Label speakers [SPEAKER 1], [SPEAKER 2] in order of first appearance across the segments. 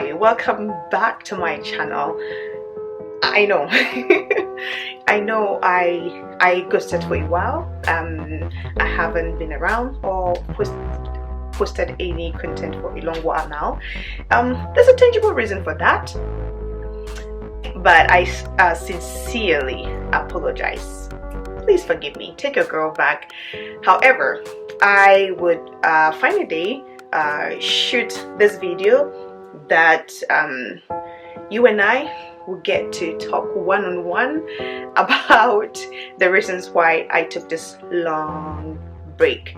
[SPEAKER 1] Hi, welcome back to my channel. I know I know I ghosted for a while. I haven't been around or posted any content for a long while now. There's a tangible reason for that, but I sincerely apologize. Please forgive me. Take your girl back. However, I would find a day, shoot this video that you and I will get to talk one-on-one about the reasons why I took this long break.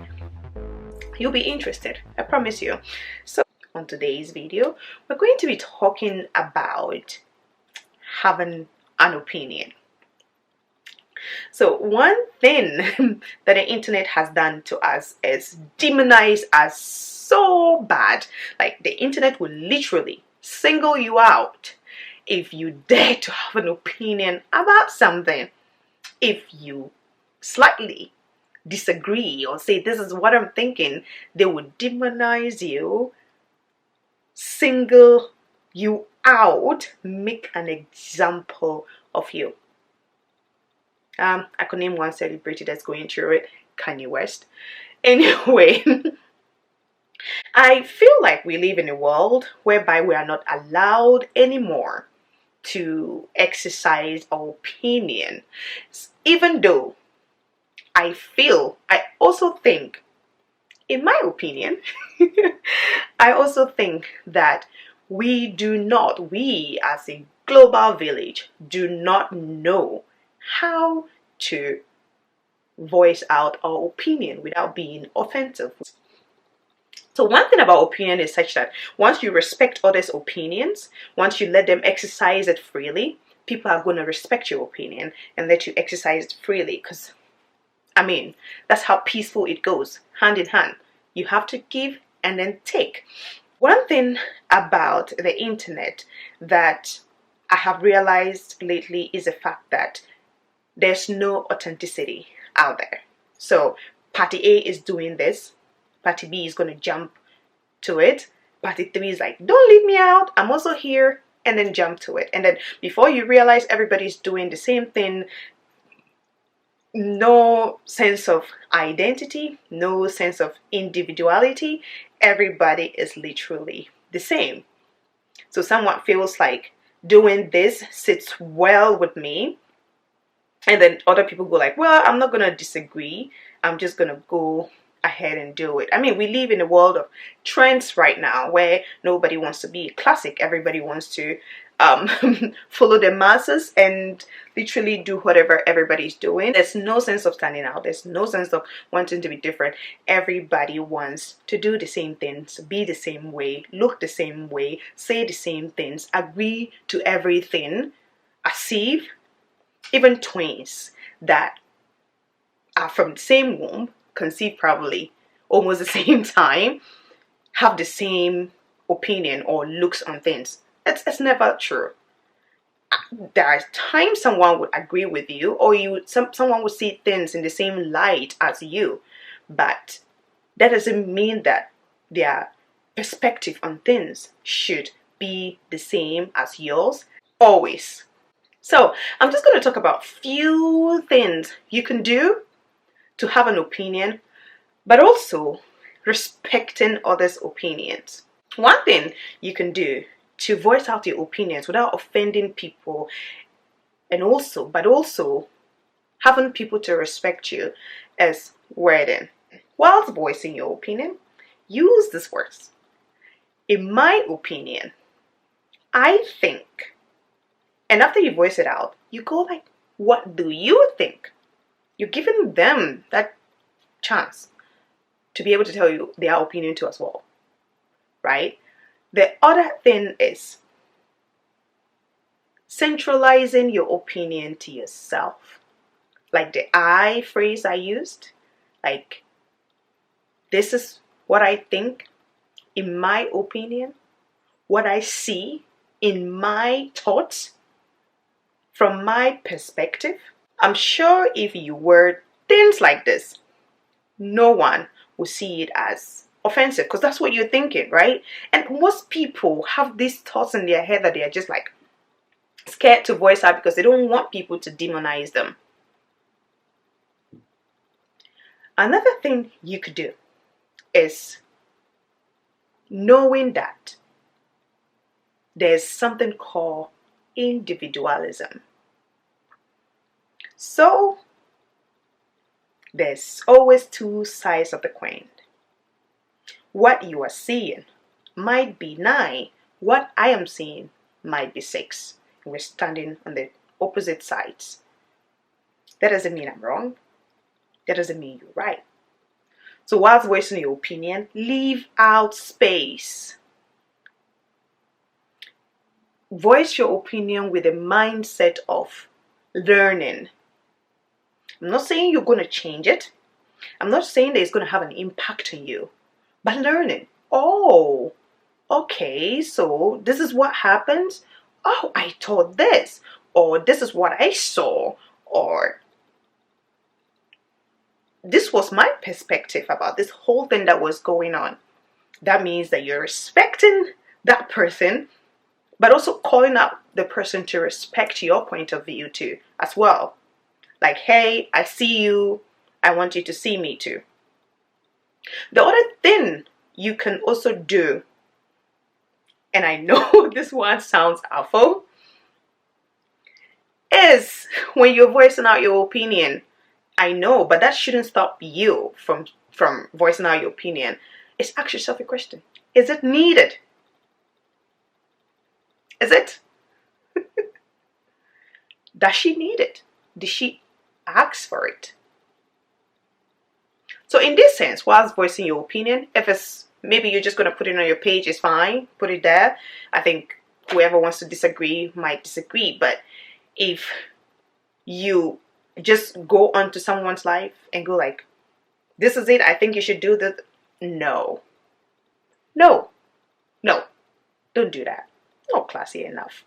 [SPEAKER 1] You'll be interested, I promise you. So on today's video, we're going to be talking about having an opinion. So one thing that the internet has done to us is demonize us so bad. Like, the internet will literally single you out if you dare to have an opinion about something. If you slightly disagree or say this is what I'm thinking, they will demonize you, single you out, make an example of you. I could name one celebrity that's going through it, Kanye West. Anyway, I feel like we live in a world whereby we are not allowed anymore to exercise our opinion. Even though I also think, in my opinion, I also think that we as a global village do not know how to voice out our opinion without being offensive. So one thing about opinion is such that once you respect others' opinions, once you let them exercise it freely, people are going to respect your opinion and let you exercise it freely, because that's how peaceful it goes, hand in hand. You have to give and then take. One thing about the internet that I have realized lately is the fact that there's no authenticity out there. So party A is doing this, party B is going to jump to it, party 3 is like, don't leave me out, I'm also here, and then jump to it. And then before you realize, everybody's doing the same thing. No sense of identity, no sense of individuality. Everybody is literally the same. So someone feels like doing this sits well with me, and then other people go like, well, I'm not gonna disagree, I'm just gonna go ahead and do it. We live in a world of trends right now where nobody wants to be classic. Everybody wants to follow the masses and literally do whatever everybody's doing. There's no sense of standing out. There's no sense of wanting to be different. Everybody wants to do the same things, be the same way, look the same way, say the same things, agree to everything, as if even twins that are from the same womb, conceived probably almost the same time, have the same opinion or looks on things. It's never true. There are times someone would agree with you, or someone would see things in the same light as you, but that doesn't mean that their perspective on things should be the same as yours always. So I'm just going to talk about few things you can do to have an opinion, but also respecting others' opinions. One thing you can do to voice out your opinions without offending people, but also having people to respect you, is wording. Whilst voicing your opinion, use these words. In my opinion, I think. And after you voice it out, you go like, what do you think? You're giving them that chance to be able to tell you their opinion too as well, right? The other thing is centralizing your opinion to yourself. Like the I phrase I used, like, this is what I think, in my opinion, what I see in my thoughts, from my perspective. I'm sure if you word things like this, no one will see it as offensive because that's what you're thinking, right? And most people have these thoughts in their head that they are just like scared to voice out because they don't want people to demonize them. Another thing you could do is knowing that there's something called individualism. So there's always two sides of the coin. What you are seeing might be 9. What I am seeing might be 6. We're standing on the opposite sides. That doesn't mean I'm wrong. That doesn't mean you're right. So whilst voicing your opinion, leave out space. Voice your opinion with a mindset of learning. I'm not saying you're going to change it. I'm not saying that it's going to have an impact on you. But learning. Oh, okay, so this is what happens. Oh, I thought this. Or this is what I saw. Or this was my perspective about this whole thing that was going on. That means that you're respecting that person, but also calling out the person to respect your point of view too, as well. Like, hey, I see you. I want you to see me too. The other thing you can also do, and I know this one sounds awful, is when you're voicing out your opinion. I know, but that shouldn't stop you from voicing out your opinion. Is ask yourself a question. Is it needed? Is it? Does she need it? Did she ask for it? So in this sense, whilst voicing your opinion, if it's maybe you're just going to put it on your page, it's fine. Put it there. I think whoever wants to disagree might disagree. But if you just go onto someone's life and go like, this is it, I think you should do this. No. No. No. Don't do that. Not classy enough.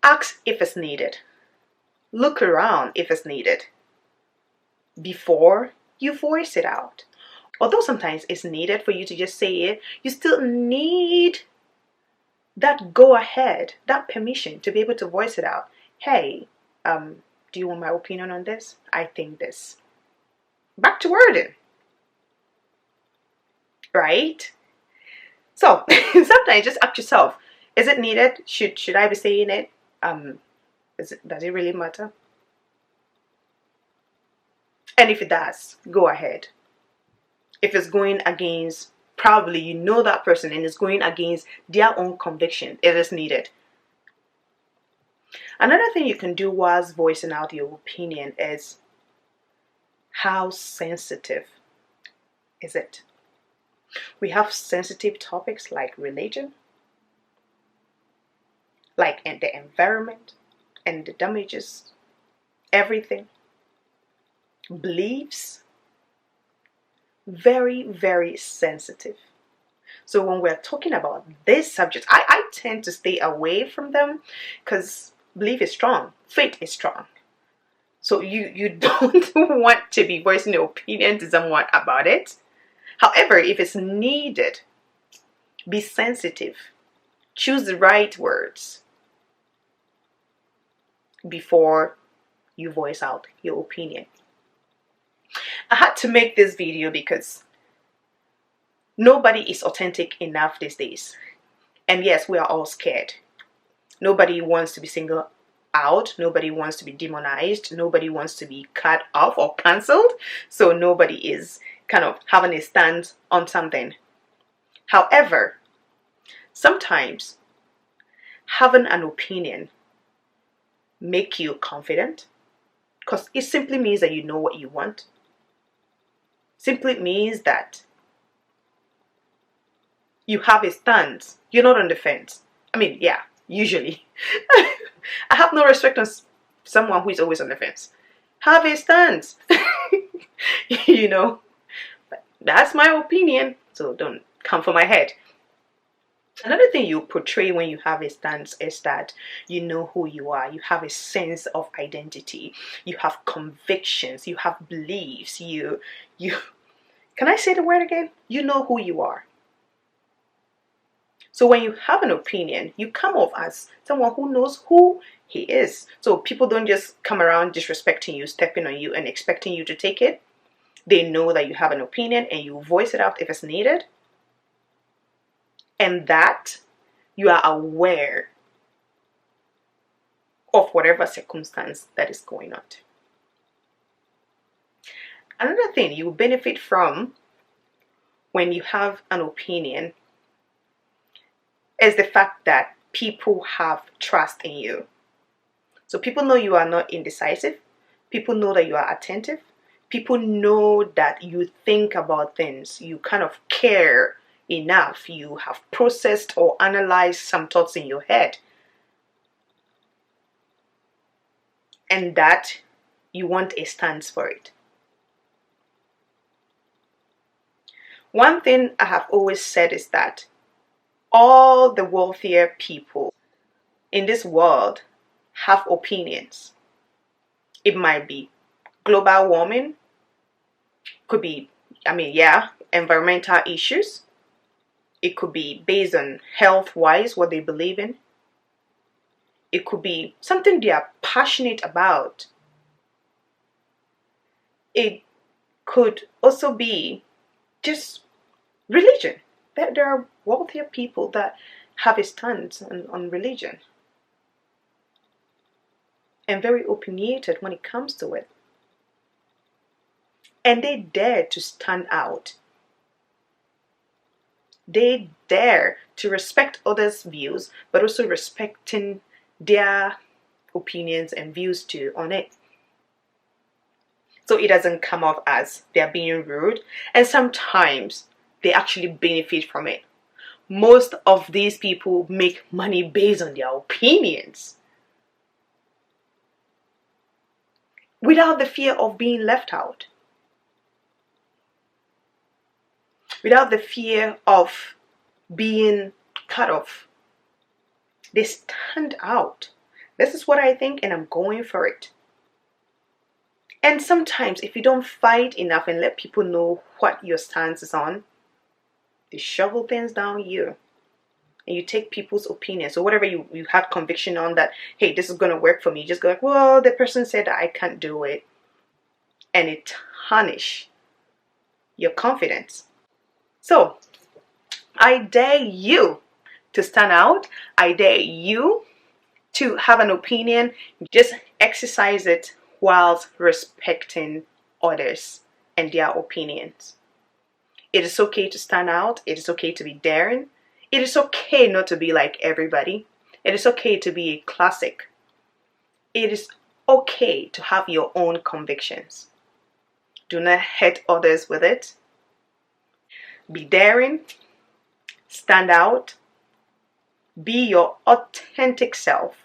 [SPEAKER 1] Ask if it's needed. Look around if it's needed before you voice it out. Although sometimes it's needed for you to just say it, you still need that go ahead, that permission to be able to voice it out. Hey, do you want my opinion on this? I think this. Back to wording. Right? So sometimes just ask yourself, is it needed? Should I be saying it? Does it really matter? And if it does, go ahead. If it's going against, probably you know that person and it's going against their own conviction, it is needed. Another thing you can do whilst voicing out your opinion is, how sensitive is it? We have sensitive topics like religion, like in the environment and the damages, everything. Beliefs, very, very sensitive. So when we're talking about this subject, I tend to stay away from them because belief is strong, faith is strong. So you don't want to be voicing your opinion to someone about it. However, if it's needed, be sensitive. Choose the right words before you voice out your opinion. I had to make this video because nobody is authentic enough these days. And yes, we are all scared. Nobody wants to be singled out. Nobody wants to be demonized. Nobody wants to be cut off or cancelled. So nobody is kind of having a stand on something. However, sometimes having an opinion make you confident because it simply means that you know what you want. Simply means that you have a stance. You're not on the fence. I mean, yeah, usually. I have no respect on someone who is always on the fence. Have a stance. You know, but that's my opinion. So don't come for my head. Another thing you portray when you have a stance is that you know who you are. You have a sense of identity. You have convictions. You have beliefs. You Can I say the word again? You know who you are. So when you have an opinion, you come off as someone who knows who he is. So people don't just come around disrespecting you, stepping on you, and expecting you to take it. They know that you have an opinion and you voice it out if it's needed. And that you are aware of whatever circumstance that is going on. Another thing you benefit from when you have an opinion is the fact that people have trust in you. So people know you are not indecisive. People know that you are attentive. People know that you think about things. You kind of care enough. You have processed or analyzed some thoughts in your head. And that you want a stance for it. One thing I have always said is that all the wealthier people in this world have opinions. It might be global warming, could be, environmental issues. It could be based on health-wise, what they believe in. It could be something they are passionate about. It could also be just religion. There are wealthier people that have a stance on religion and very opinionated when it comes to it. And they dare to stand out. They dare to respect others' views, but also respecting their opinions and views too on it. So it doesn't come off as they're being rude, and sometimes they actually benefit from it. Most of these people make money based on their opinions, without the fear of being left out, without the fear of being cut off. They stand out. This is what I think, and I'm going for it. And sometimes if you don't fight enough and let people know what your stance is on, they shovel things down you. And you take people's opinions. So whatever you had conviction on that, hey, this is going to work for me, just go like, well, the person said that I can't do it. And it tarnish your confidence. So I dare you to stand out. I dare you to have an opinion. Just exercise it whilst respecting others and their opinions. It is okay to stand out. It is okay to be daring. It is okay not to be like everybody. It is okay to be a classic. It is okay to have your own convictions. Do not hurt others with it. Be daring. Stand out. Be your authentic self.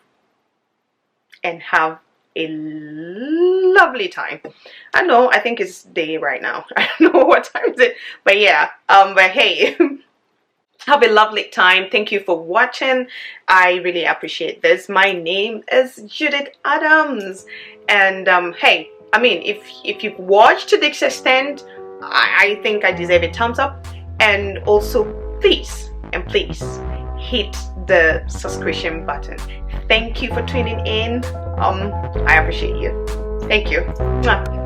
[SPEAKER 1] And have a lovely time. I think it's day right now. I don't know what time is it, but yeah, but hey, have a lovely time. Thank you for watching. I really appreciate this. My name is Judith Adams, and hey, if you've watched to this extent, I think I deserve a thumbs up. And also please hit the subscription button. Thank you for tuning in. I appreciate you. Thank you. Mwah.